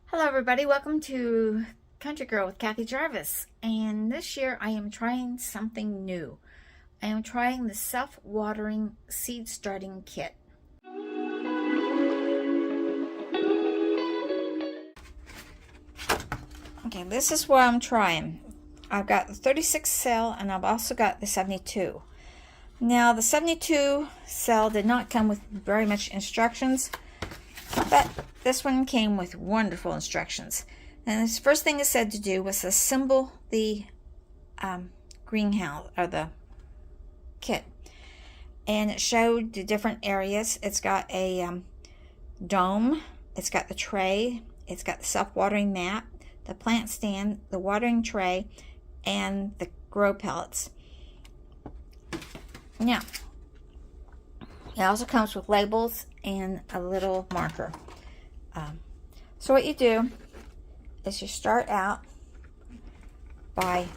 Hello everybody, welcome to Country Girl with Kathy Jarvis, and this year I am trying something new. I am trying the self-watering seed starting kit. Okay, this is what I'm trying. I've got the 36 cell and I've also got the 72. Now the 72 cell did not come with very much instructions, but this one came with wonderful instructions. And the first thing it said to do was assemble the greenhouse or the kit. And it showed the different areas. It's got a dome, it's got the tray, it's got the self-watering mat, the plant stand, the watering tray, and the grow pellets. Now, it also comes with labels and a little marker. So what you do is you start out by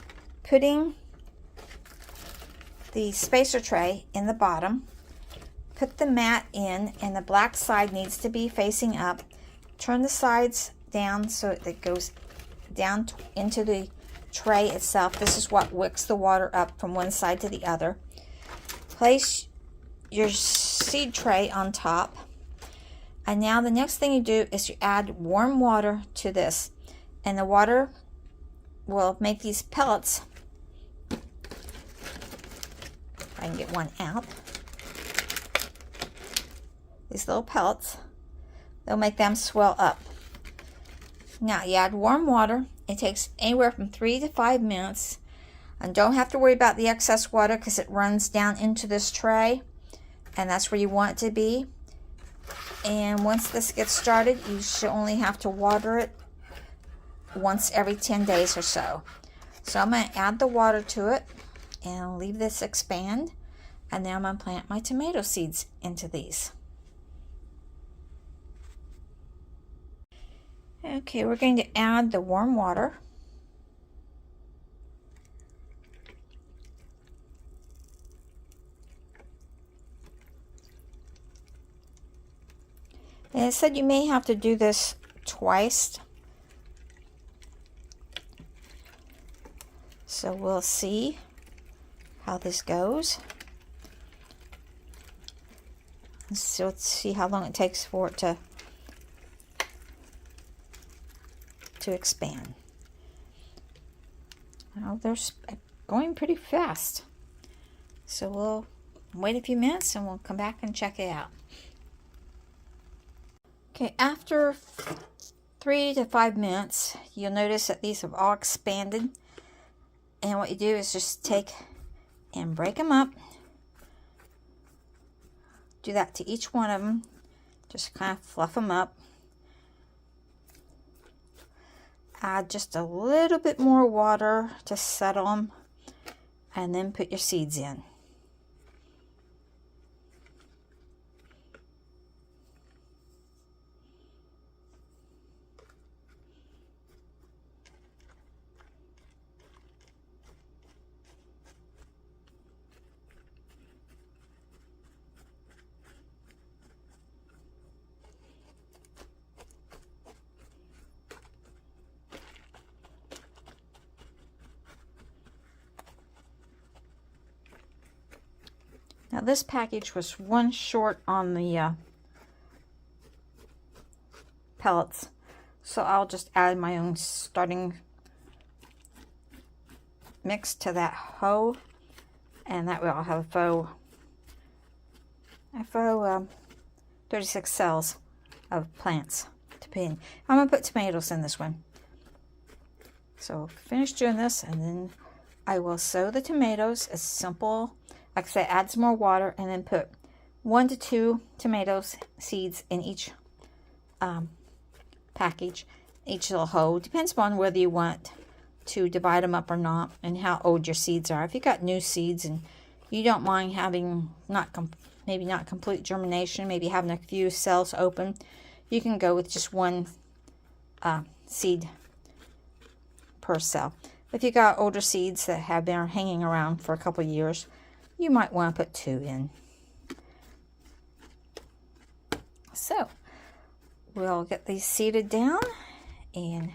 putting the spacer tray in the bottom, put the mat in, and the black side needs to be facing up. Turn the sides down so it goes down into the tray itself. This is what wicks the water up from one side to the other. Place your seed tray on top. And now the next thing you do is you add warm water to this. And the water will make these pellets. If I can get one out. These little pellets, they'll make them swell up. Now you add warm water. It takes anywhere from 3 to 5 minutes. And don't have to worry about the excess water because it runs down into this tray. And that's where you want it to be. And once this gets started, you should only have to water it once every 10 days or so. So I'm going to add the water to it and leave this expand. And then I'm going to plant my tomato seeds into these. Okay, we're going to add the warm water. And it said you may have to do this twice. So we'll see how this goes. So let's see how long it takes for it to expand. Well, they're going pretty fast. So we'll wait a few minutes and we'll come back and check it out. Okay, after 3 to 5 minutes, you'll notice that these have all expanded. And what you do is just take and break them up. Do that to each one of them. Just kind of fluff them up. Add just a little bit more water to settle them. And then put your seeds in. Now this package was one short on the pellets, so I'll just add my own starting mix to that hoe, and that way I'll have a faux 36 cells of plants to put in. I'm going to put tomatoes in this one. So finish doing this, and then I will sow the tomatoes. As simple. Like I said, add some more water and then put 1 to 2 tomatoes seeds in each package, each little hoe. Depends upon whether you want to divide them up or not and how old your seeds are. If you got new seeds and you don't mind having maybe not complete germination, maybe having a few cells open, you can go with just 1 seed per cell. If you got older seeds that have been hanging around for a couple of years, you might want to put 2 in. So we'll get these seeded down and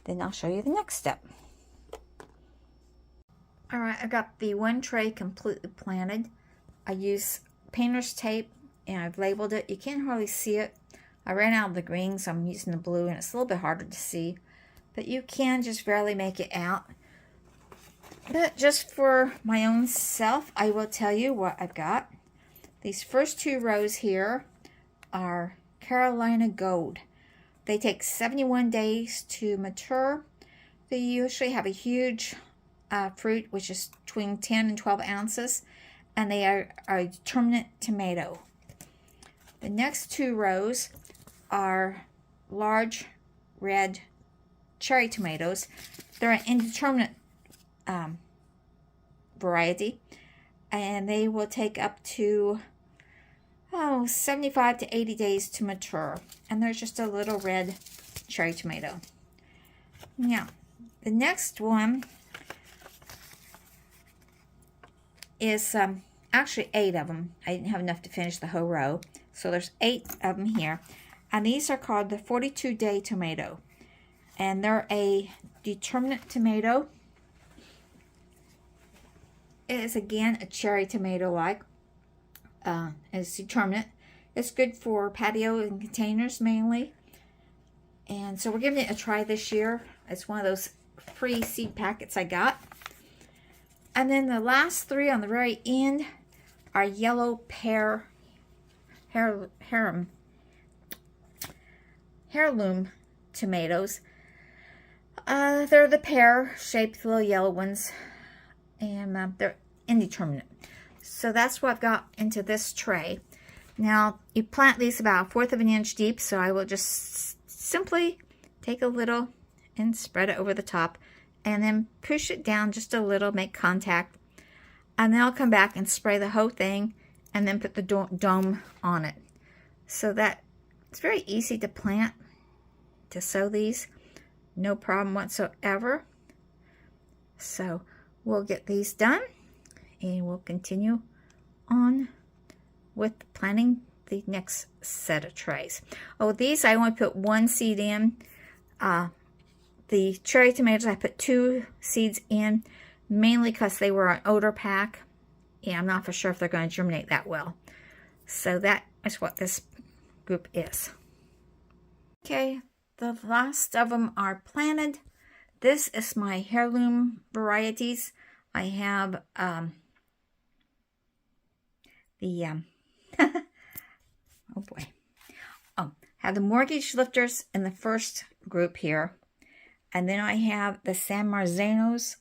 then I'll show you the next step. Alright, I got the one tray completely planted. I use painter's tape and I've labeled it. You can't hardly see it. I ran out of the green, so I'm using the blue, and it's a little bit harder to see. But you can just barely make it out. But just for my own self, I will tell you what I've got. These first 2 rows here are Carolina Gold. They take 71 days to mature. They usually have a huge fruit, which is between 10 and 12 ounces, and they are a determinate tomato. The next 2 rows are large red cherry tomatoes. They're an indeterminate variety, and they will take up to 75 to 80 days to mature, and there's just a little red cherry tomato. Now the next one is actually 8 of them. I didn't have enough to finish the whole row, so there's 8 of them here, and these are called the 42-day tomato, and they're a determinate tomato. It is again a cherry tomato like. It's determinate. It's good for patio and containers mainly, and so we're giving it a try this year. It's one of those free seed packets I got. And then the last 3 on the very end are yellow pear heirloom tomatoes. They're the pear-shaped little yellow ones, and they're indeterminate. So that's what I've got into this tray. Now, you plant these about 1/4 of an inch deep, so I will just simply take a little and spread it over the top, and then push it down just a little, make contact, and then I'll come back and spray the whole thing, and then put the dome on it. So that it's very easy to plant, to sow these, no problem whatsoever. So we'll get these done, and we'll continue on with planting the next set of trays. Oh, these I only put 1 seed in. The cherry tomatoes I put 2 seeds in, mainly because they were an older pack, and I'm not for sure if they're going to germinate that well. So that is what this group is. Okay, the last of them are planted. This is my heirloom varieties. I have oh boy. Oh, have the mortgage lifters in the first group here. And then I have the San Marzanos,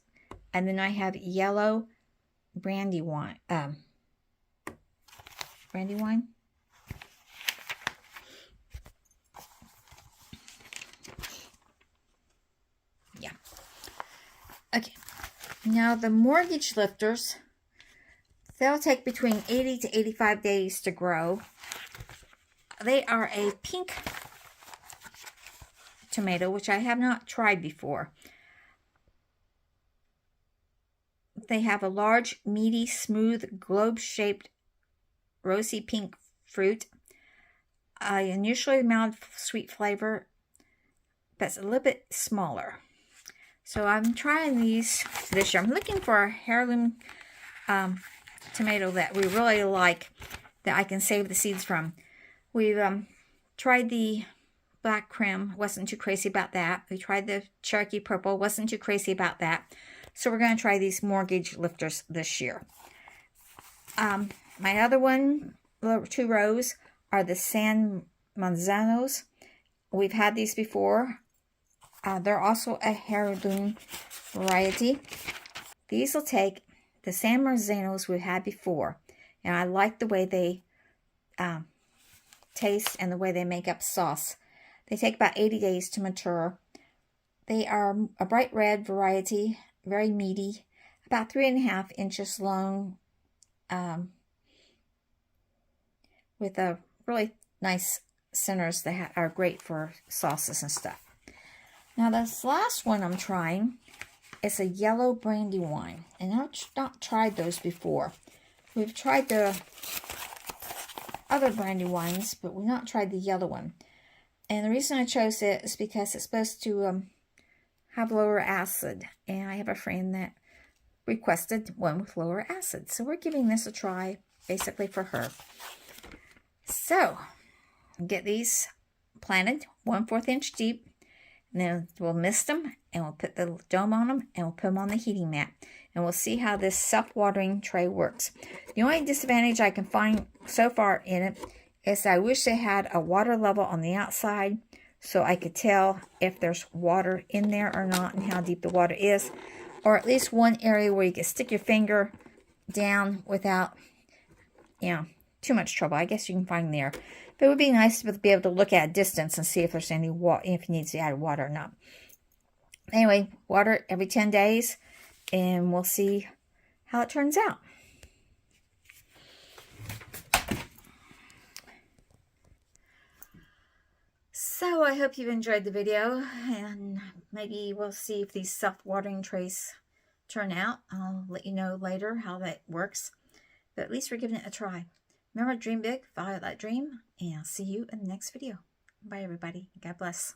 and then I have yellow brandywine. Brandywine? Yeah. Okay. Now the mortgage lifters, they'll take between 80 to 85 days to grow. They are a pink tomato, which I have not tried before. They have a large, meaty, smooth, globe-shaped, rosy pink fruit. Unusually mild, sweet flavor, but it's a little bit smaller. So I'm trying these this year. I'm looking for a heirloom tomato that we really like, that I can save the seeds from. We've tried the Black Crim, wasn't too crazy about that. We tried the Cherokee Purple, wasn't too crazy about that. So we're going to try these mortgage lifters this year. My other 2 rows are the San Manzanos. We've had these before. They're also a heirloom variety. These will take the San Marzanos we've had before, and I like the way they taste and the way they make up sauce. They take about 80 days to mature. They are a bright red variety, very meaty, about 3.5 inches long, with a really nice centers that are great for sauces and stuff. Now this last one I'm trying is a yellow brandywine, and I've not tried those before. We've tried the other brandywines, but we've not tried the yellow one. And the reason I chose it is because it's supposed to have lower acid. And I have a friend that requested one with lower acid. So we're giving this a try, basically for her. So, get these planted 1/4 inch deep. And then we'll mist them, and we'll put the dome on them, and we'll put them on the heating mat. And we'll see how this self-watering tray works. The only disadvantage I can find so far in it is I wish they had a water level on the outside so I could tell if there's water in there or not and how deep the water is. Or at least one area where you can stick your finger down without, too much trouble. I guess you can find there. But it would be nice to be able to look at a distance and see if there's any water, if it needs to add water or not. Anyway, water it every 10 days, and we'll see how it turns out. So I hope you've enjoyed the video, and maybe we'll see if these self-watering trays turn out. I'll let you know later how that works, but at least we're giving it a try. Remember, dream big, follow that dream, and I'll see you in the next video. Bye, everybody. God bless.